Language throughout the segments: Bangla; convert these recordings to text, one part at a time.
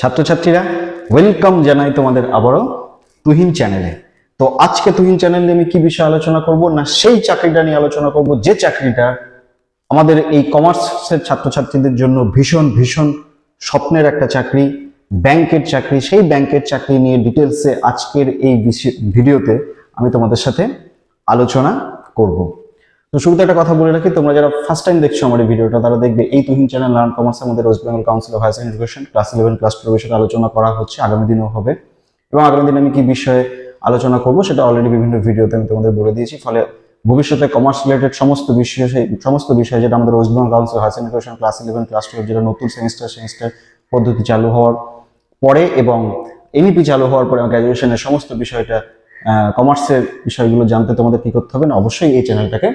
ছাত্রছাত্রীরা ওয়েলকাম জানাই তোমাদের আবারও তুহিন চ্যানেলে। তো আজকে তুহিন চ্যানেলে আমি কি বিষয়ে আলোচনা করব না, সেই চাকরিটা নিয়ে আলোচনা করব যে চাকরিটা আমাদের এই কমার্সের ছাত্রছাত্রীদের জন্য ভীষণ ভীষণ স্বপ্নের একটা চাকরি, ব্যাংকের চাকরি। সেই ব্যাংকের চাকরি নিয়ে ডিটেলসে আজকের এই ভিডিওতে আমি তোমাদের সাথে আলোচনা করব। তো শুরুতে একটা কথা বলে রাখি, তোমরা যারা ফার্স্ট টাইম দেখছো আমার এই ভিডিওটা, তারা দেখবে এই তুহিন চ্যানেল লার্ন কমার্স আমাদের West Bengal council of higher secondary education class 11 class 12 বিষয়ে আলোচনা করা হচ্ছে, আগামী দিনেও হবে। এবং আগামী দিনে আমি কি বিষয়ে আলোচনা করব সেটা অলরেডি বিভিন্ন ভিডিওতে আমি তোমাদের বলে দিয়েছি। ফলে ভবিষ্যতে কমার্স রিলেটেড সমস্ত বিষয় যেটা আমাদের West Bengal council of higher secondary education class 11 class 12 যেটা নতুন সেমিস্টার পদ্ধতি চালু হওয়ার পরে এবং এনইপি চালু হওয়ার পরে গ্র্যাজুয়েশনের সমস্ত বিষয়টা কমার্সের বিষয়গুলো জানতে তোমাদের কি করতে হবে না, অবশ্যই এই চ্যানেলটাকে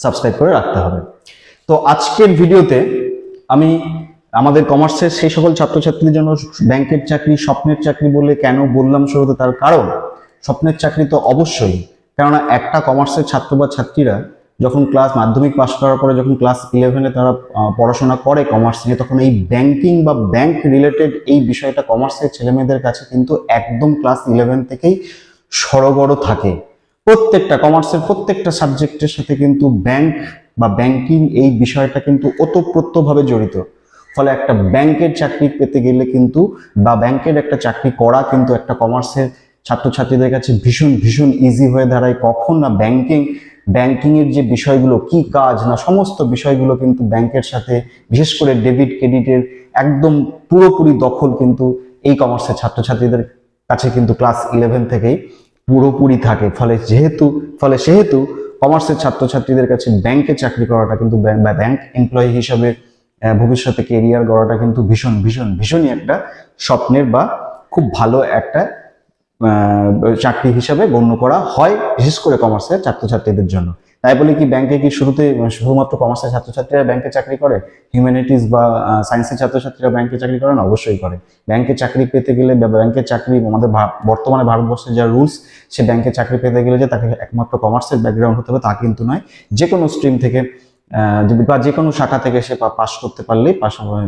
সাবস্ক্রাইব করে রাখতে হবে। তো আজকের ভিডিওতে আমি আমাদের কমার্সের সেই সকল ছাত্রছাত্রীদের জন্য ব্যাংকের চাকরি স্বপ্নের চাকরি বলে কেন বললাম শুরুতে, তার কারণ স্বপ্নের চাকরি তো অবশ্যই, কেননা একটা কমার্সের ছাত্র বা ছাত্রীরা যখন মাধ্যমিক পাস করার পরে যখন ক্লাস 11-এ তারা পড়াশোনা করে কমার্স নিয়ে, তখন এই ব্যাংকিং বা ব্যাংক রিলেটেড এই বিষয়টা কমার্সের ছেলেমেয়েদের কাছে কিন্তু একদম ক্লাস 11 থেকেই সড়গড় থাকে। প্রত্যেকটা কমার্সের প্রত্যেকটা সাবজেক্টের সাথে কিন্তু ব্যাংক বা ব্যাংকিং এই বিষয়টা কিন্তু ওতপ্রোতভাবে জড়িত। ফলে একটা ব্যাংকের চাকরি পেতে গেলে কিন্তু বা ব্যাংকের একটা চাকরি করা কিন্তু একটা কমার্সের ছাত্রছাত্রীদের কাছে ভীষণ ভীষণ ইজি হয়ে দাঁড়ায়। কখন না ব্যাংকিং এর যে বিষয়গুলো কি কাজ না, সমস্ত বিষয়গুলো কিন্তু ব্যাংকের সাথে, বিশেষ করে ডেবিট ক্রেডিটের একদম পুরোপুরি দখল কিন্তু এই কমার্সের ছাত্রছাত্রীদের কাছে কিন্তু ক্লাস 11 থেকেই পুরোপুরি থাকে। ফলে সেহেতু কমার্সের ছাত্রছাত্রীদের কাছে ব্যাংকে চাকরি করাটা কিন্তু ব্যাংক এমপ্লয়ি হিসাবে ভবিষ্যতে কেরিয়ার গড়াটা কিন্তু ভীষণ ভীষণ ভীষণই একটা স্বপ্নের বা খুব ভালো একটা চাকরি হিসাবে গণ্য করা হয়, বিশেষ করে কমার্সের ছাত্রছাত্রীদের জন্য। তাই বলে কি ব্যাংকে কি শুধুমাত্র কমার্সের ছাত্রছাত্রীরা ব্যাংকে চাকরি করে? হিউম্যানিটিস বা সায়েন্সের ছাত্রছাত্রীরা ব্যাংকে চাকরি করে না? অবশ্যই করে। ব্যাংকে চাকরি পেতে গেলে ব্যাংকের চাকরি আমাদের বর্তমানে ভারতবর্ষের যা রুলস, সে ব্যাংকে চাকরি পেতে গেলে যে তাকে একমাত্র কমার্সের ব্যাকগ্রাউন্ড হতে হবে তা কিন্তু নয়। যে কোনো স্ট্রিম থেকে বা যে কোনো শাখা থেকে সে পাস করতে পারলেই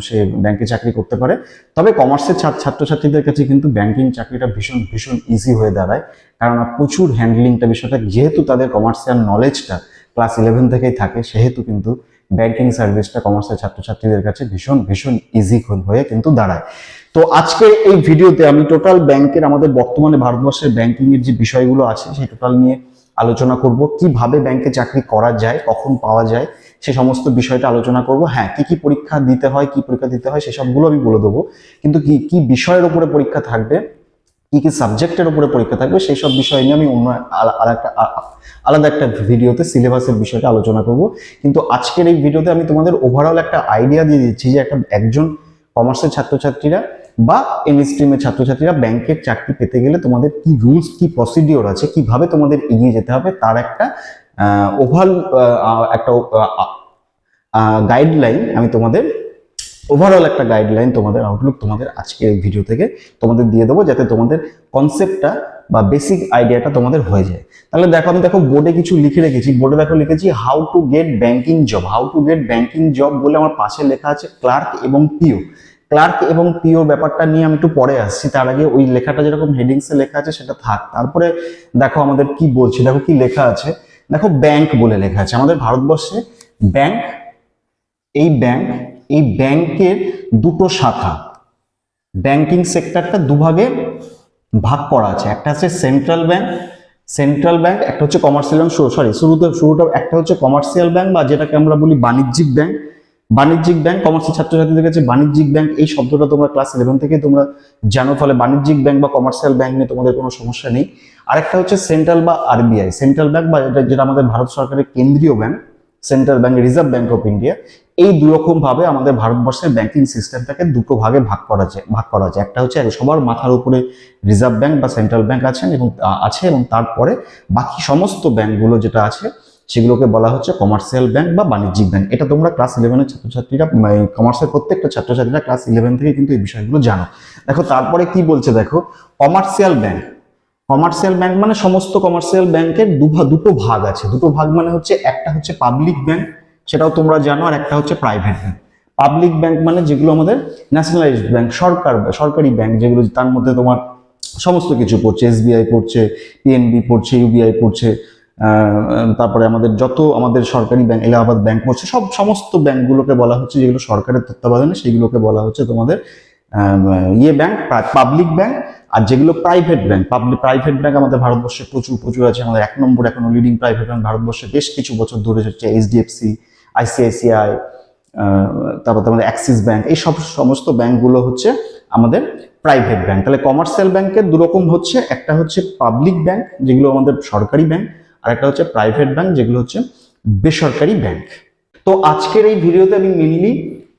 সে ব্যাংকে চাকরি করতে পারে। তবে কমার্সের ছাত্রছাত্রীদের কাছে কিন্তু ব্যাংকিং চাকরিটা ভীষণ ভীষণ ইজি হয়ে দাঁড়ায়, কারণ প্রচুর হ্যান্ডলিংটা বিষয়টা, যেহেতু তাদের কমার্সিয়াল নলেজটা ক্লাস 11 থেকেই থাকে, সেহেতু কিন্তু ব্যাংকিং সার্ভিসটা কমার্সের ছাত্রছাত্রীদের কাছে ভীষণ ভীষণ ইজি হয়ে কিন্তু দাঁড়ায়। তো আজকে এই ভিডিওতে আমি টোটাল ব্যাংকের আমাদের বর্তমানে ভারতবর্ষের ব্যাংকিং এর যে বিষয়গুলো আছে সেই টোটাল নিয়ে আলোচনা করব। কিভাবে ব্যাংকে চাকরি করা যায়, কখন পাওয়া যায়, সে সমস্ত বিষয়টা আলোচনা করব। হ্যাঁ, কি পরীক্ষা দিতে হয়, সেসবগুলো আমি বলে দেবো। কিন্তু কি বিষয়ের উপরে পরীক্ষা থাকবে, কি সাবজেক্টের উপরে পরীক্ষা থাকবে, সেই সব বিষয় নিয়ে আমি অন্য আলাদা একটা ভিডিওতে সিলেবাসের বিষয়টা আলোচনা করব। কিন্তু আজকের এই ভিডিওতে আমি তোমাদের ওভারঅল একটা আইডিয়া দিয়ে দিচ্ছি যে একজন কমার্সের ছাত্রছাত্রীরা বা এমএস স্ট্রিমের ছাত্রছাত্রীরা ব্যাংকের চাকরি পেতে গেলে তোমাদের কি রুলস, কি প্রসিডিওর আছে, কিভাবে তোমাদের এগিয়ে যেতে হবে, তার একটা ওভারঅল একটা গাইডলাইন আমি তোমাদের তোমাদের আউটলুক তোমাদের আজকের এই ভিডিও থেকে তোমাদের দিয়ে দেবো, যাতে তোমাদের কনসেপ্টটা বা বেসিক আইডিয়াটা তোমাদের হয়ে যায়। তাহলে আমি বোর্ডে কিছু লিখে রেখেছি। বোর্ডে লিখেছি how to get banking job বলে আমার পাশে লেখা আছে ক্লার্ক এবং পিও ব্যাপারটা নিয়ে আমি একটু পরে আসছি। তার আগে ওই লেখাটা যেরকম হেডিংসে লেখা আছে সেটা থাক। তারপরে আমাদের কি বলছি, কি লেখা আছে। ব্যাংক বলে লেখা আছে আমাদের ভারতবর্ষে। ব্যাংক, এই ব্যাংকের দুটো শাখা, ব্যাংকিং সেক্টরটা দুভাগে ভাগ করা আছে। একটা আছে সেন্ট্রাল ব্যাংক, একটা হচ্ছে কমার্শিয়াল ব্যাংক। শুরুটা একটা হচ্ছে কমার্শিয়াল ব্যাংক বা যেটাকে আমরা বলি বাণিজ্যিক ব্যাংক। কমার্সের ছাত্রছাত্রীদের কাছে বাণিজ্যিক ব্যাংক এই শব্দটা তোমরা ক্লাস 11 থেকে তোমরা জানো, ফলে বাণিজ্যিক ব্যাংক বা কমার্শিয়াল ব্যাংক নিয়ে তোমাদের কোনো সমস্যা নেই। আরেকটা হচ্ছে সেন্ট্রাল বা আরবিআই, সেন্ট্রাল ব্যাংক বা যেটা আমাদের ভারত সরকারের কেন্দ্রীয় bank, central bank, reserve bank of India. এই দুরকম ভাবে আমাদের ভারতবর্ষের ব্যাংকিং সিস্টেমটাকে দুটো ভাগে ভাগ করা আছে। একটা হচ্ছে সবার মাথার উপরে রিজার্ভ ব্যাংক বা সেন্ট্রাল ব্যাংক এবং তারপরে বাকি সমস্ত ব্যাংকগুলো যেটা আছে সেগুলোকে বলা হচ্ছে কমার্শিয়াল ব্যাংক বা বাণিজ্যিক ব্যাংক। এটা তোমরা ক্লাস 11-এর ছাত্রছাত্রীরা, কমার্সের প্রত্যেকটা ছাত্রছাত্রীরা ক্লাস 11 থেকে কিন্তু এই বিষয়গুলো জানো। তারপরে কি বলছে, কমার্শিয়াল ব্যাংক মানে সমস্ত কমার্শিয়াল ব্যাংকের দুটো ভাগ আছে। দুটো ভাগ মানে হচ্ছে একটা হচ্ছে পাবলিক ব্যাংক, সেটাও তোমরা জানো, আর একটা হচ্ছে প্রাইভেট ব্যাংক। পাবলিক ব্যাংক মানে যেগুলো আমাদের ন্যাশনালাইজড ব্যাংক, সরকারি ব্যাংক, যেগুলো তার মধ্যে তোমার সমস্ত কিছু পড়ছে, এসবিআই পড়ছে, পিএনবি পড়ছে, ইউবিআই পড়ছে, তারপরে আমাদের সরকারি ব্যাংক, এলাহাবাদ ব্যাংক পড়ছে, সমস্ত ব্যাংকগুলোকে বলা হচ্ছে, যেগুলো সরকারের তত্ত্বাবধানে, সেইগুলোকে বলা হচ্ছে তোমাদের ব্যাংক, পাবলিক ব্যাংক। আর যেগুলো প্রাইভেট ব্যাংক, প্রাইভেট ব্যাংক আমাদের ভারতবর্ষে প্রচুর আছে। আমাদের 1 নম্বর এখনো লিডিং প্রাইভেট ব্যাংক ভারতবর্ষে বেশ কিছু বছর ধরে হচ্ছে এইচডিএফসি, আইসিআইসিআই, তারপর আমাদের অ্যাক্সিস ব্যাংক, এই সমস্ত ব্যাংকগুলো হচ্ছে আমাদের প্রাইভেট ব্যাংক। তাহলে কমার্শিয়াল ব্যাংকের দুরকম হচ্ছে, একটা হচ্ছে পাবলিক ব্যাংক যেগুলো আমাদের সরকারি ব্যাংক, আর একটা হচ্ছে প্রাইভেট ব্যাংক যেগুলো হচ্ছে বেসরকারি ব্যাংক। তো আজকের এই ভিডিওতে আমি মেনলি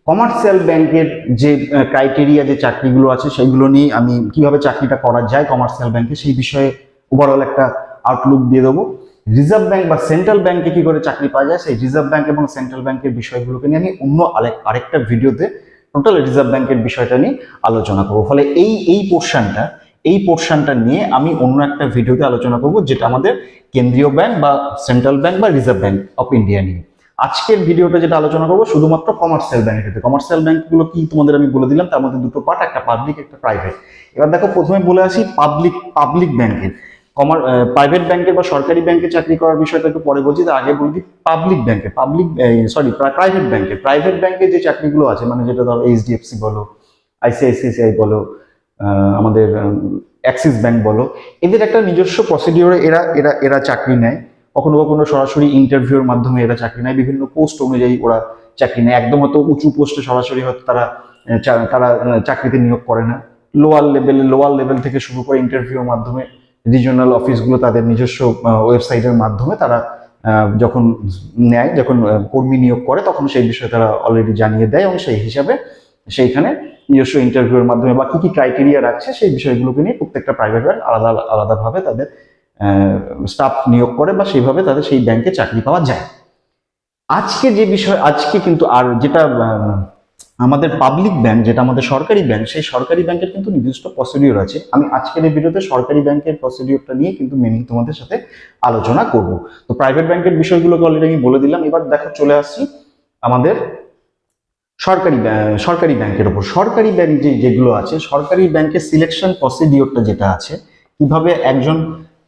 কমার্শিয়াল ব্যাংকের যে ক্রাইটেরিয়া, যে চাকরিগুলো আছে সেইগুলো নিয়ে আমি কিভাবে চাকরিটা করা যায় কমার্শিয়াল ব্যাংকে সেই বিষয়ে ওভারঅল একটা আউটলুক দিয়ে দেবো। রিজার্ভ ব্যাংক বা সেন্ট্রাল ব্যাংকে কি করে চাকরি পাওয়া যায়, সেই রিজার্ভ ব্যাংক এবং সেন্ট্রাল ব্যাংকের বিষয়গুলোকে নিয়ে আমি অন্য আরেকটা ভিডিওতে টোটাল রিজার্ভ ব্যাংকের বিষয়টা নিয়ে আলোচনা করবো। ফলে এই পোর্শনটা নিয়ে আমি অন্য একটা ভিডিওতে আলোচনা করব, যেটা আমাদের কেন্দ্রীয় ব্যাংক বা সেন্ট্রাল ব্যাংক বা রিজার্ভ ব্যাংক অফ ইন্ডিয়া নিয়ে। আজকের ভিডিওটা যেটা আলোচনা করবো শুধুমাত্র কমার্শিয়াল ব্যাংকের ক্ষেত্রে। কমার্শিয়াল ব্যাংকগুলো কি তোমাদের আমি বলে দিলাম, তার মধ্যে দুটো পার্ট, একটা পাবলিক, একটা প্রাইভেট। এবার দেখো, প্রথমে বলে আসি পাবলিক ব্যাংকের। প্রাইভেট ব্যাংকের বা সরকারি ব্যাংকে চাকরি করার বিষয়টা একটু পরে বলছি, তার আগে বলছি পাবলিক ব্যাংকে, প্রাইভেট ব্যাংকে যে চাকরিগুলো আছে, মানে যেটা ধরো এইচডিএফসি বলো, আইসিআইসিআই বলো, আমাদের অ্যাক্সিস ব্যাংক বলো, এদের একটা নিজস্ব প্রসিডিওরে এরা চাকরি নেয়। কখনো সরাসরি ইন্টারভিউর মাধ্যমে এরা চাকরি নেয়, বিভিন্ন পোস্ট অনুযায়ী ওরা চাকরি নেয়। একদম হয়তো উঁচু পোস্টে সরাসরি হয়তো তারা চাকরিতে নিয়োগ করে না। লোয়ার লেভেল থেকে শুরু করে ইন্টারভিউর মাধ্যমে রিজিওনাল অফিসগুলো তাদের নিজস্ব ওয়েবসাইটের মাধ্যমে তারা যখন কর্মী নিয়োগ করে, তখন সেই বিষয়ে তারা অলরেডি জানিয়ে দেয়, এবং সেই হিসাবে সেইখানে নিজস্ব ইন্টারভিউর মাধ্যমে বা কি ক্রাইটেরিয়া রাখছে সেই বিষয়গুলোকে নিয়ে প্রত্যেকটা প্রাইভেট ব্যাংক আলাদাভাবে তাদের স্টাফ নিয়োগ করে, বা সেইভাবে তাদের সেই ব্যাংকে চাকরি পাওয়া যায়। আজকে কিন্তু আর যেটা আমাদের পাবলিক ব্যাংক, যেটা আমাদের সরকারি ব্যাংক, সেই সরকারি ব্যাংকের কিন্তু নির্দিষ্ট প্রসিডিওর আছে। আমি আজকের এই ভিডিওতে সরকারি ব্যাংকের প্রসিডিওরটা নিয়ে কিন্তু মেনলি তোমাদের সাথে আলোচনা করব। তো প্রাইভেট ব্যাংকের বিষয়গুলোকে অলরেডি আমি বলে দিলাম। এবার দেখো, চলে আসছি আমাদের সরকারি ব্যাংকের উপর। সরকারি ব্যাংক যেগুলো আছে, সরকারি ব্যাংকের সিলেকশন প্রসিডিওরটা যেটা আছে, কিভাবে একজন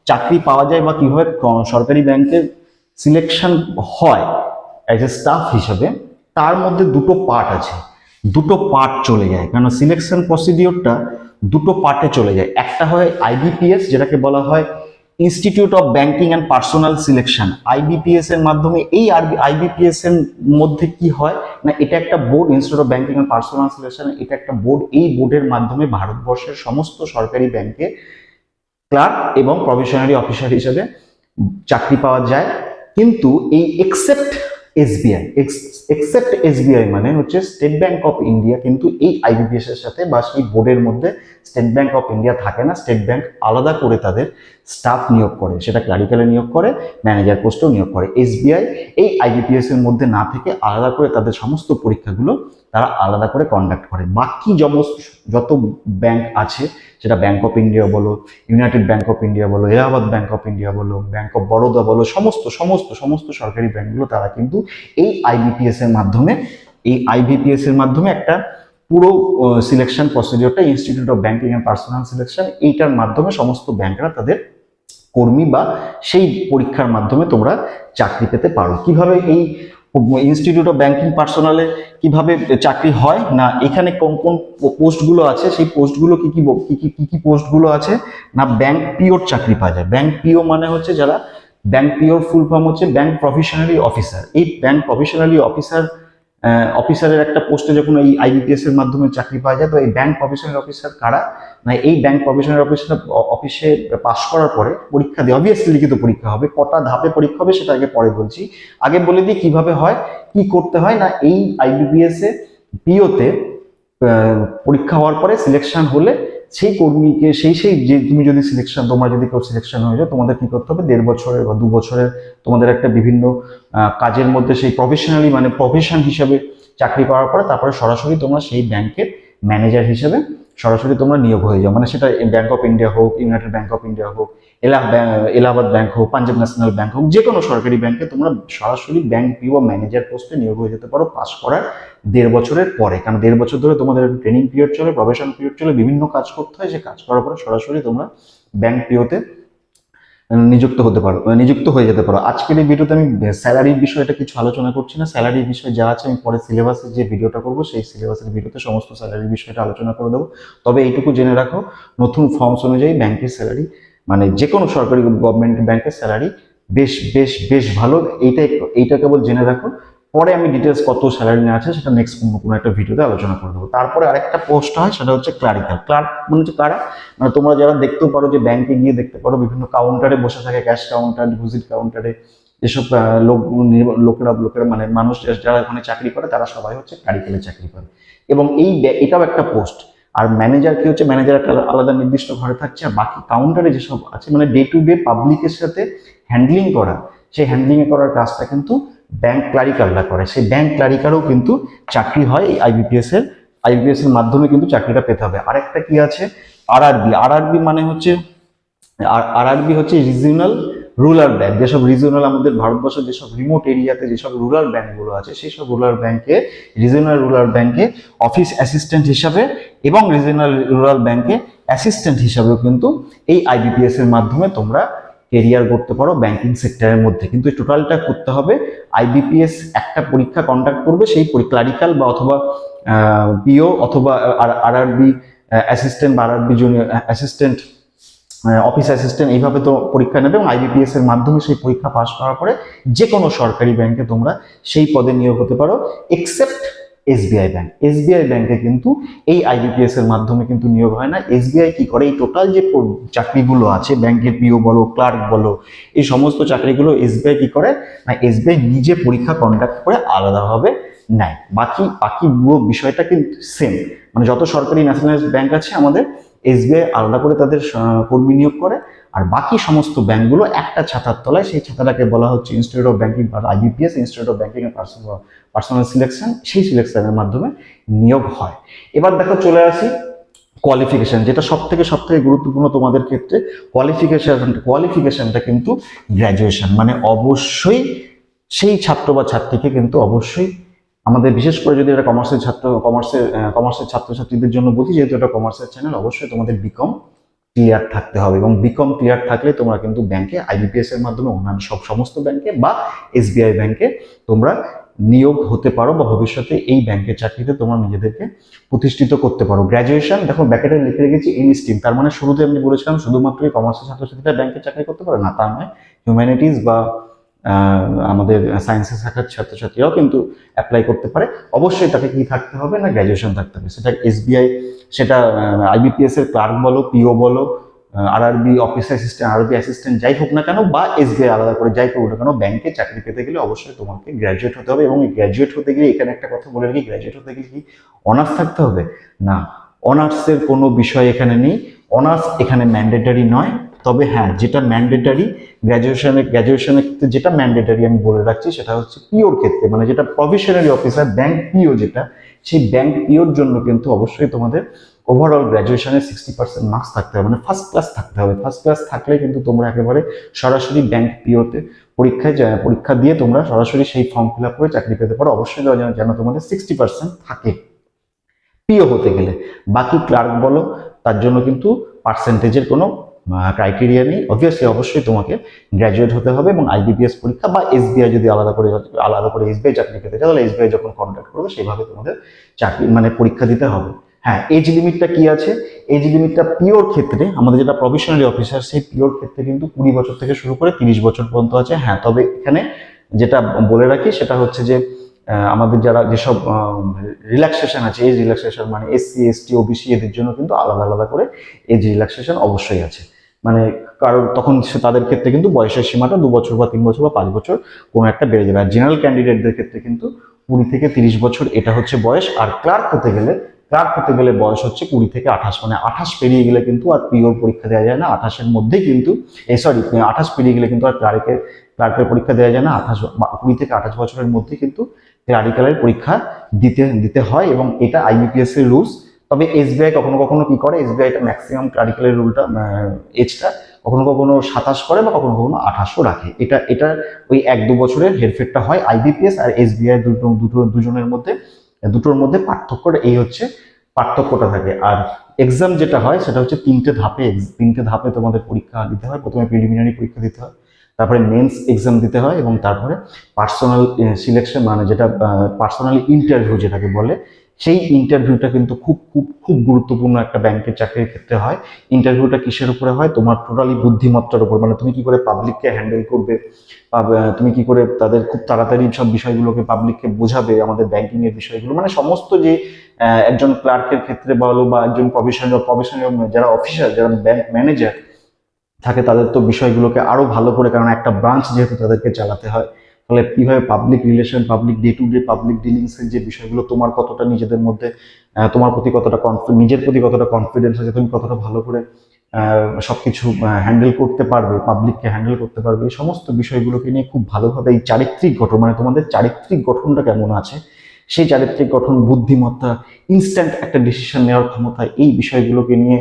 চাকরি পাওয়া যায় বা কিভাবে সরকারি ব্যাংকের সিলেকশন হয় অ্যাজ এ স্টাফ হিসাবে, তার মধ্যে দুটো পার্ট আছে, দুটো পার্ট চলে যায়। কারণ সিলেকশন প্রসিডিওরটা দুটো পার্টে চলে যায়। একটা হয় আইবিপিএস, যেটাকে বলা হয় institute of banking and personnel selection. IBPS এর মাধ্যমে, এই আইবিপিএস এর মধ্যে কি হয় না, এটা একটা board, institute of banking and personnel selection, এটা একটা বোর্ড। এই বোর্ডের মাধ্যমে ভারতবর্ষের সমস্ত সরকারি ব্যাংকে ক্লার্ক এবং প্রভিশনারি অফিসার হিসেবে চাকরি পাওয়া যায়। কিন্তু এই এক্সেপ্ট এসবিআই মানে হচ্ছে স্টেট ব্যাংক অফ ইন্ডিয়া, কিন্তু এই আইবিপিএস এর সাথে বা সেই বোর্ডের মধ্যে স্টেট ব্যাংক অফ ইন্ডিয়া থাকে না। স্টেট ব্যাংক আলাদা করে তাদের স্টাফ নিয়োগ করে, সেটা ক্লারিক্যালে নিয়োগ করে, ম্যানেজার পোস্টেও নিয়োগ করে। এসবিআই এই আইবিপিএস এর মধ্যে না থেকে আলাদা করে তাদের সমস্ত পরীক্ষাগুলো তারা আলাদা করে কন্ডাক্ট করে। বাকি যত ব্যাংক আছে, সেটা ব্যাংক অফ ইন্ডিয়া বলো, ইউনাইটেড ব্যাংক অফ ইন্ডিয়া বলো, এলাহাবাদ ব্যাংক অফ ইন্ডিয়া বলো, ব্যাংক অফ বরোদা বলো, সমস্ত সরকারি ব্যাংকগুলো তারা কিন্তু এই আইবিপিএস এর মাধ্যমে একটা পুরো সিলেকশন প্রসিডিওরটা, institute of banking and personnel selection, এইটার মাধ্যমে সমস্ত ব্যাংকরা তাদের কর্মী বা সেই পরীক্ষার মাধ্যমে তোমরা চাকরি পেতে পারো। কিভাবে এই ইনস্টিটিউট অফ ব্যাংকিং পার্সোনালে কিভাবে চাকরি হয় না, এখানে কোন কোন পোস্টগুলো আছে, সেই পোস্টগুলো কি পোস্টগুলো আছে না, ব্যাংক পিওর চাকরি পাওয়া যায়। ব্যাংক পিও মানে হচ্ছে যারা ব্যাংক পিওর ফুল ফর্ম হচ্ছে ব্যাংক প্রফেশনালি অফিসার। এই ব্যাংক প্রফেশনালি অফিসারের একটা পোস্টে যখন এই আইবিপিএস এর মাধ্যমে চাকরি পাওয়া যায়, তো এই ব্যাংক প্রফেশনাল অফিসার কারা না, এই ব্যাংক প্রফেশনাল অফিসে পাস করার পরে পরীক্ষা দিয়ে, অবভিয়াসলি লিখিত পরীক্ষা হবে, কটা ধাপে পরীক্ষা হবে সেটা আগে পরে বলছি। আগে বলে দিই কিভাবে হয়, কি করতে হয় না, এই আইবিপিএস এ পিওতে পরীক্ষা হওয়ার পরে সিলেকশন হলে সেই কর্মীকে যে তোমরা যদি কেউ সিলেকশন হয়ে যাও, তোমাদের কি করতে হবে, 1.5 বছরের বা 2 বছরের তোমাদের একটা বিভিন্ন কাজের মধ্যে সেই প্রফেশনালি মানে প্রফেশন হিসাবে চাকরি করার পরে তারপরে সরাসরি তোমরা সেই ব্যাংকের ম্যানেজার হিসেবে সরাসরি তোমরা নিয়োগ হয়ে যাও, মানে সেটা ব্যাংক অফ ইন্ডিয়া হোক, ইউনাইটেড ব্যাংক অফ ইন্ডিয়া হোক, এলাহাবাদ ব্যাংক হোক, পাঞ্জাব ন্যাশনাল ব্যাংক হোক, যে কোনো সরকারি ব্যাংকে তোমরা সরাসরি ব্যাংক পিও ম্যানেজার পোস্টে নিয়োগ হয়ে যেতে পারো পাস করার 1.5 বছরের পরে। কারণ 1.5 বছর ধরে তোমাদের ট্রেনিং পিরিয়ড চলে, প্রবেশন পিরিয়ড চলে, বিভিন্ন কাজ করতে হয়, সে কাজ করার পরে সরাসরি তোমরা ব্যাংক পিওতে নিযুক্ত হয়ে যেতে পারো। আজকের এই ভিডিওতে আমি স্যালারির বিষয়টা কিছু আলোচনা করছি না, স্যালারির বিষয় যা আছে আমি পরে সিলেবাসে যে ভিডিওটা করবো সেই সিলেবাসের ভিডিওতে সমস্ত স্যালারির বিষয়টা আলোচনা করে দেবো। তবে এইটুকু জেনে রাখো, নতুন ফর্মস অনুযায়ী ব্যাংকের স্যালারি, মানে যে কোনো সরকারি গভর্নমেন্ট ব্যাংকের স্যালারি বেশ বেশ বেশ ভালো। এইটা কেবল জেনে রাখো, পরে আমি ডিটেলস কত স্যালারি না আছে সেটা নেক্সট কোনো একটা ভিডিওতে আলোচনা করে দেবো। তারপরে আরেকটা পোস্ট হয়, সেটা হচ্ছে ক্লারিক্যাল। ক্লার্ক মানে হচ্ছে কারা, মানে তোমরা যারা দেখতেও পারো যে ব্যাংকে গিয়ে দেখতে পারো বিভিন্ন কাউন্টারে বসে থাকে, ক্যাশ কাউন্টার, ডিপোজিট কাউন্টারে, এসব লোকেরা মানে মানুষ যারা ওখানে চাকরি করে তারা সবাই হচ্ছে ক্লারিক্যালে চাকরি করে। এবং এটাও একটা পোস্ট। আর ম্যানেজার কি হচ্ছে, ম্যানেজার একটা আলাদা নির্দিষ্ট ঘরে থাকছে, আর বাকি কাউন্টারে যেসব আছে মানে ডে টু ডে পাবলিকের সাথে হ্যান্ডলিং করা, সেই হ্যান্ডলিং করার কাজটা কিন্তু ব্যাংক ক্লারিক্যালরা করে। সেই ব্যাংক ক্লারিক্যালও কিন্তু চাকরি হয় এই আইবিপিএস এর মাধ্যমে কিন্তু চাকরিটা পেতে হবে। আরেকটা কি আছে, আরআরবি মানে হচ্ছে আরআরবি হচ্ছে রিজিওনাল রুরাল ব্যাংক। যেসব রিজিওনাল আমাদের ভারতবর্ষের যেসব রিমোট এরিয়াতে যেসব রুরাল ব্যাংকগুলো আছে, সেই সব রিজিওনাল রুরাল ব্যাংকে অফিস অ্যাসিস্ট্যান্ট হিসাবে এবং রিজিওনাল রুরাল ব্যাংকে অ্যাসিস্ট্যান্ট হিসাবেও কিন্তু এই আইবিপিএস এর মাধ্যমে তোমরা কেরিয়ার করতে পারো ব্যাংকিং সেক্টরের মধ্যে। কিন্তু টোটালটা করতে হবে, আইবিপিএস একটা পরীক্ষা কন্ডাক্ট করবে, সেই ক্লারিক্যাল বা অথবা পিও অথবা আরআরবি অ্যাসিস্ট্যান্ট বা RRB junior assistant, office assistant, এইভাবে তো পরীক্ষা নেবে এবং আইবিপিএস এর মাধ্যমে সেই পরীক্ষা পাস করার পরে যে কোনো সরকারি ব্যাংকে তোমরা সেই পদে নিয়োগ হতে পারো, এক্সেপ্ট এসবিআই ব্যাংক। এসবিআই ব্যাংকে কিন্তু এই আইবিপিএস এর মাধ্যমে কিন্তু নিয়োগ হয় না। এসবিআই কি করে, এই টোটাল যে চাকরিগুলো আছে, ব্যাংকের পিও বলো, ক্লার্ক বলো, এই সমস্ত চাকরিগুলো এসবিআই কি করে না, এসবিআই নিজে পরীক্ষা কন্ডাক্ট করে আলাদাভাবে নেয়। বাকি পুরো বিষয়টা কিন্তু সেম, মানে যত সরকারি ন্যাশনালাইজড ব্যাংক আছে আমাদের, এসবিআই আলাদা করে তাদের কর্মী নিয়োগ করে, আর বাকি সমস্ত ব্যাংকগুলো একটা ছাতার তলায়, সেই ছাতাটাকে বলা হচ্ছে ইনস্টিটিউট অফ ব্যাংকিং বা IBPS, institute of banking and personnel selection. সেই সিলেকশনের মাধ্যমে নিয়োগ হয়। এবার দেখো চলে আসি কোয়ালিফিকেশন, যেটা সব থেকে গুরুত্বপূর্ণ তোমাদের ক্ষেত্রে। কোয়ালিফিকেশনটা কিন্তু গ্র্যাজুয়েশন, মানে অবশ্যই সেই ছাত্র বা ছাত্রীকে কিন্তু অবশ্যই আমাদের, বিশেষ করে যদি এটা কমার্সের ছাত্রছাত্রীদের জন্য বলছি, যেহেতু এটা কমার্সের চ্যানেল, অবশ্যই তোমাদের বিকম ক্লিয়ার থাকতে হবে। এবং বিকম ক্লিয়ার থাকলে তোমরা কিন্তু ব্যাংকে আইবিপিএস এর মাধ্যমে অন্যান্য সমস্ত ব্যাংকে বা এসবিআই ব্যাংকে তোমরা নিয়োগ হতে পারো, বা ভবিষ্যতে এই ব্যাংকের চাকরিতে তোমরা নিজেদেরকে প্রতিষ্ঠিত করতে পারো। গ্র্যাজুয়েশন দেখো ব্র্যাকেটে লিখে রেখেছি এনি স্ট্রিম, তার মানে শুরুতে আমি বলেছিলাম শুধুমাত্র কমার্সের ছাত্রছাত্রীরা ব্যাংকে চাকরি করতে পারে না, তা নয়। হিউম্যানিটিস বা আমাদের সায়েন্সের শাখার ছাত্রছাত্রীরাও কিন্তু অ্যাপ্লাই করতে পারে। অবশ্যই তাকে কি থাকতে হবে না, গ্র্যাজুয়েশন থাকতে হবে। সেটা এসবিআই, সেটা আইবিপিএস এর ক্লার্ক বলো, পিও বলো, RRB office assistant, RRB assistant যাই হোক না কেন, বা এসবিআই আলাদা করে যাই করুক না কেন, ব্যাংকে চাকরি পেতে গেলে অবশ্যই তোমাকে গ্র্যাজুয়েট হতে হবে। এবং গ্র্যাজুয়েট হতে গেলে এখানে একটা কথা বলে রাখি, গ্র্যাজুয়েট হতে গেলে কি অনার্স থাকতে হবে না, অনার্সের কোনো বিষয় এখানে নেই, অনার্স এখানে ম্যান্ডেটারি নয়। তবে হ্যাঁ, যেটা ম্যান্ডেটারি গ্র্যাজুয়েশনের ক্ষেত্রে যেটা ম্যান্ডেটারি আমি বলে রাখছি, সেটা হচ্ছে পিওর ক্ষেত্রে, মানে যেটা প্রফেশনারি অফিসার ব্যাংক পিও, যেটা সেই ব্যাংক পিওর জন্য কিন্তু অবশ্যই তোমাদের ওভারঅল গ্র্যাজুয়েশনের 60% মার্কস থাকতে হবে, মানে ফার্স্ট ক্লাস থাকতে হবে। ফার্স্ট ক্লাস থাকলে কিন্তু তোমরা একেবারে সরাসরি ব্যাংক পিওতে পরীক্ষা দিয়ে তোমরা সরাসরি সেই ফর্ম ফিল আপ করে চাকরি পেতে পারো। অবশ্যই যেন তোমাদের 60% থাকে পিও হতে গেলে। বাকি ক্লার্ক বলো, তার জন্য কিন্তু পার্সেন্টেজের কোনো ক্রাইটেরিয়া নেই। অবশ্যই তোমাকে গ্র্যাজুয়েট হতে হবে এবং আইবিপিএস পরীক্ষা বা এসবিআই যদি আলাদা করে এসবিআই চাকরি পেতে চাও, তাহলে এসবিআই যখন কন্ট্যাক্ট করবে সেইভাবে তোমাদের চাকরি মানে পরীক্ষা দিতে হবে। হ্যাঁ, এজ লিমিটটা কি আছে, এজ লিমিটটা পিওর ক্ষেত্রে আমাদের যেটা প্রফেশনালি অফিসার, সেই পিওর ক্ষেত্রে কিন্তু 20 বছর থেকে শুরু করে 30 বছর পর্যন্ত আছে। হ্যাঁ, তবে এখানে যেটা বলে রাখি সেটা হচ্ছে যে আমাদের যারা যেসব রিল্যাক্সেশন আছে, এজ রিল্যাক্সেশন মানে এসসি এসটি ওবিসি, এদের জন্য কিন্তু আলাদা আলাদা করে এজ রিল্যাক্সেশন অবশ্যই আছে। মানে কারণ তখন তাদের ক্ষেত্রে কিন্তু বয়সের সীমাটা 2 বছর বা 3 বছর বা 5 বছর কোনো একটা বেড়ে যাবে। আর জেনারেল ক্যান্ডিডেটদের ক্ষেত্রে কিন্তু 20 থেকে 30 বছর এটা হচ্ছে বয়স। আর ক্লার্ক হতে গেলে বয়স হচ্ছে 20 থেকে 28, মানে 28 পেরিয়ে গেলে কিন্তু আর পিওর পরীক্ষা দেওয়া যায় না। 28-এর মধ্যেই কিন্তু 28 পেরিয়ে গেলে কিন্তু আর ক্লার্কের পরীক্ষা দেওয়া যায় না। 20 থেকে 28 বছরের মধ্যে কিন্তু ক্লারিক্যালের পরীক্ষা দিতে হয়, এবং এটা আইবিপিএস এর রুলস। তবে এসবিআই কখনো কখনো কি করে, এসবিআইটা ম্যাক্সিমাম ক্লারিক্যালের রুলটা এজটা কখনো কখনো 27 করে বা কখনো কখনো 28 রাখে। এটা ওই 1-2 বছরের হেরফেরটা হয় আইবিপিএস আর এসবিআই দুটোর মধ্যে পার্থক্যটা এই হচ্ছে, পার্থক্যটা থাকে। আর এক্সাম যেটা হয় সেটা হচ্ছে 3টে ধাপে তোমাদের পরীক্ষা দিতে হয়। প্রথমে প্রিলিমিনারি পরীক্ষা দিতে হয়, তারপরে মেন্স এক্সাম দিতে হয়, এবং তারপরে পার্সোনাল সিলেকশন মানে যেটা পার্সোনাল ইন্টারভিউ যেটাকে বলে, সেই ইন্টারভিউটা কিন্তু খুব খুব খুব গুরুত্বপূর্ণ একটা ব্যাংকের চাকরির ক্ষেত্রে হয়। ইন্টারভিউটা কিসের উপরে হয়? তোমার টোটালি বুদ্ধিমত্তার উপর, মানে তুমি কি করে পাবলিককে হ্যান্ডেল করবে, তুমি কি করে তাদের খুব তাড়াতাড়ি সব বিষয়গুলোকে পাবলিককে বোঝাবে, আমাদের ব্যাংকিং এর বিষয়গুলো, মানে সমস্ত যে একজন ক্লার্কের ক্ষেত্রে বলো বা একজন প্রফেশনাল যারা অফিসার, যারা ব্যাংক ম্যানেজার থাকে, তাদের তো বিষয়গুলোকে আরো ভালো করে, কারণ একটা ব্রাঞ্চ যেহেতু তাদেরকে চালাতে হয়, ফলে কিভাবে public relation, public day to day public dealings এর যে বিষয়গুলো, তোমার কতটা নিজেদের মধ্যে তোমার প্রতি কতটা নিজের প্রতি কতটা কনফিডেন্স আছে, তুমি কতটা ভালো করে সবকিছু হ্যান্ডেল করতে পারবে, পাবলিককে হ্যান্ডেল করতে পারবে, এই সমস্ত বিষয়গুলোকে নিয়ে খুব ভালোভাবে এই চারিত্রিক গঠন, মানে তোমাদের চারিত্রিক গঠনটা কেমন আছে, সেই চারিত্রিক গঠন, বুদ্ধিমত্তা, ইনস্ট্যান্ট একটা ডিসিশন নেওয়ার ক্ষমতা, এই বিষয়গুলোকে নিয়ে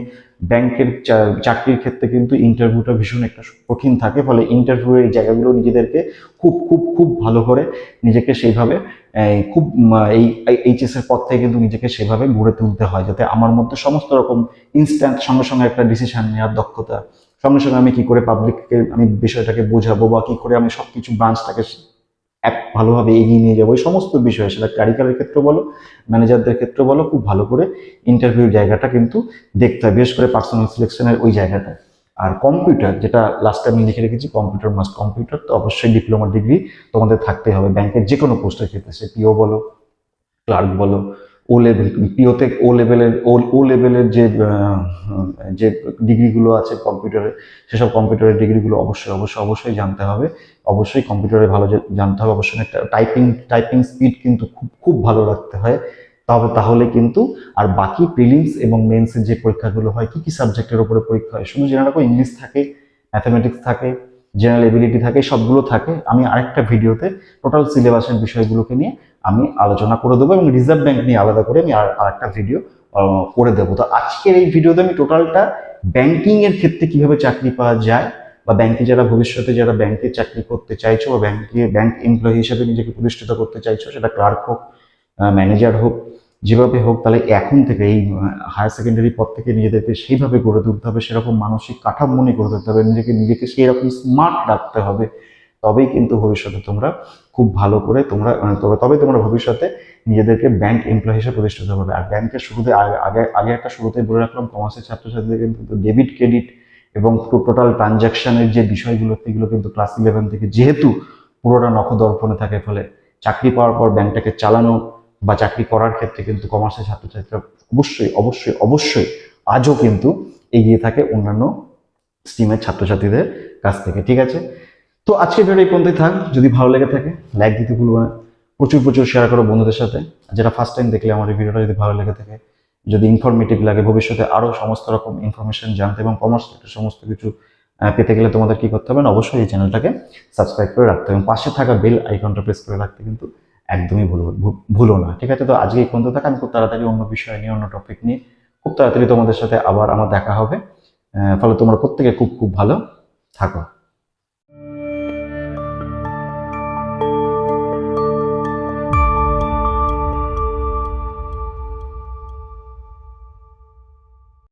ব্যাংকের চাকরির ক্ষেত্রে কিন্তু ইন্টারভিউটা ভীষণ একটা কঠিন থাকে। ফলে ইন্টারভিউ এই জায়গাগুলো নিজেদেরকে খুব খুব খুব ভালো করে নিজেকে সেইভাবে খুব এই এইচএস এর পর থেকে কিন্তু নিজেকে সেভাবে গড়ে তুলতে হয়, যাতে আমার মধ্যে সমস্ত রকম ইনস্ট্যান্ট সঙ্গে সঙ্গে একটা ডিসিশন নেওয়ার দক্ষতা, সঙ্গে সঙ্গে আমি কি করে পাবলিককে আমি বিষয়টাকে বোঝাবো, বা কি করে আমি সবকিছু ব্রাঞ্চটাকে এক ভালোভাবে এগিয়ে নিয়ে যাবো, এই সমস্ত বিষয়, সেটা ক্লারিক্যালের ক্ষেত্রে বলো, ম্যানেজারদের ক্ষেত্রে বলো, খুব ভালো করে ইন্টারভিউ জায়গাটা কিন্তু দেখতে হয়, বিশেষ করে পার্সোনাল সিলেকশনের ওই জায়গাটা। আর কম্পিউটার, যেটা লাস্টে আমি লিখে রেখেছি, কম্পিউটার মাস্ট, কম্পিউটার তো অবশ্যই ডিপ্লোমা ডিগ্রি তোমাদের থাকতে হবে ব্যাংকের যে কোনো পোস্টের ক্ষেত্রে, সে পিও বলো, ক্লার্ক বলো, ও লেভেল, পিওতে ও লেভেলের যে ডিগ্রিগুলো আছে কম্পিউটারে, সেসব কম্পিউটারের ডিগ্রিগুলো অবশ্যই অবশ্যই অবশ্যই জানতে হবে। অবশ্যই কম্পিউটারে ভালো জানতে হবে, অবশ্যই একটা টাইপিং স্পিড কিন্তু খুব খুব ভালো রাখতে হয়। তাহলে কিন্তু, আর বাকি প্রিলিমস এবং মেন্সের যে পরীক্ষাগুলো হয়, কি কি সাবজেক্টের উপরে পরীক্ষা হয়, শুধু জেনে রাখো ইংলিশ থাকে, ম্যাথামেটিক্স থাকে, জেনারেল এবিলিটি থাকে, সবগুলো থাকে। আমি আরেকটা ভিডিওতে টোটাল সিলেবাসের বিষয়গুলোকে নিয়ে আমি আলোচনা করে দেবো, এবং রিজার্ভ ব্যাংক নিয়ে আলাদা করে আমি আরেকটা ভিডিও করে দেবো। তো আজকের এই ভিডিওতে আমি টোটালটা ব্যাংকিং এর ক্ষেত্রে কিভাবে চাকরি পাওয়া যায়, বা ব্যাংকে যারা ভবিষ্যতে যারা ব্যাংকে চাকরি করতে চাইছো, বা ব্যাংক এমপ্লয়ি হিসেবে নিজেকে প্রতিষ্ঠিত করতে চাইছো, সেটা ক্লার্ক হোক, ম্যানেজার হোক, যেভাবে হোক, তাহলে এখন থেকে এই হায়ার সেকেন্ডারি পর থেকে নিজেদেরকে সেইভাবে গড়ে তুলতে হবে, সেরকম মানসিক কাঠামো গড়ে তুলতে হবে, নিজেকে সেই রকম স্মার্ট রাখতে হবে। তবেই কিন্তু ভবিষ্যতে তোমরা খুব ভালো করে তবে তোমরা ভবিষ্যতে নিজেদেরকে ব্যাংক এমপ্লয়ি হিসেবে প্রতিষ্ঠিত করবে। আর ব্যাংকের শুরুতে আগে আগে একটা শুরুতেই বলে রাখলাম, কমার্সের ছাত্রছাত্রীদের কিন্তু ডেবিট ক্রেডিট এবং টোটাল ট্রানজাকশনের যে বিষয়গুলো, সেগুলো কিন্তু ক্লাস 11 থেকে যেহেতু পুরোটা নখদর্পণে থাকে, ফলে চাকরি পাওয়ার পর ব্যাংকটাকে চালানো বা চাকরি করার ক্ষেত্রে কিন্তু কমার্সের ছাত্রছাত্রীরা অবশ্যই অবশ্যই অবশ্যই আজও কিন্তু এগিয়ে থাকে অন্যান্য স্ট্রিমের ছাত্রছাত্রীদের কাছ থেকে। ঠিক আছে, তো আজকে ভিডিও এই পর্যন্তই থাক। যদি ভালো লেগে থাকে লাইক দিতে ভুলবো না, প্রচুর প্রচুর শেয়ার করো বন্ধুদের সাথে। যারা ফার্স্ট টাইম দেখলে আমার এই ভিডিওটা যদি ভালো লেগে থাকে, যদি ইনফরমেটিভ লাগে, ভবিষ্যতে আরো সমস্ত রকম ইনফরমেশন জানতে এবং কমার্স সমস্ত কিছু পেতে গেলে তোমাদের কি করতে হবে, অবশ্যই এই চ্যানেলটাকে সাবস্ক্রাইব করে রাখতে হবে, এবং পাশে থাকা বেল আইকনটা প্রেস করে রাখতে কিন্তু একদমই ভুলো না। ঠিক আছে, তো আজকে এই পর্যন্ত থাক। আমি খুব তাড়াতাড়ি অন্য বিষয় নিয়ে, অন্য টপিক নিয়ে খুব তাড়াতাড়ি তোমাদের সাথে আবার আমার দেখা হবে। ফলে তোমরা প্রত্যেকে খুব খুব ভালো থাকো।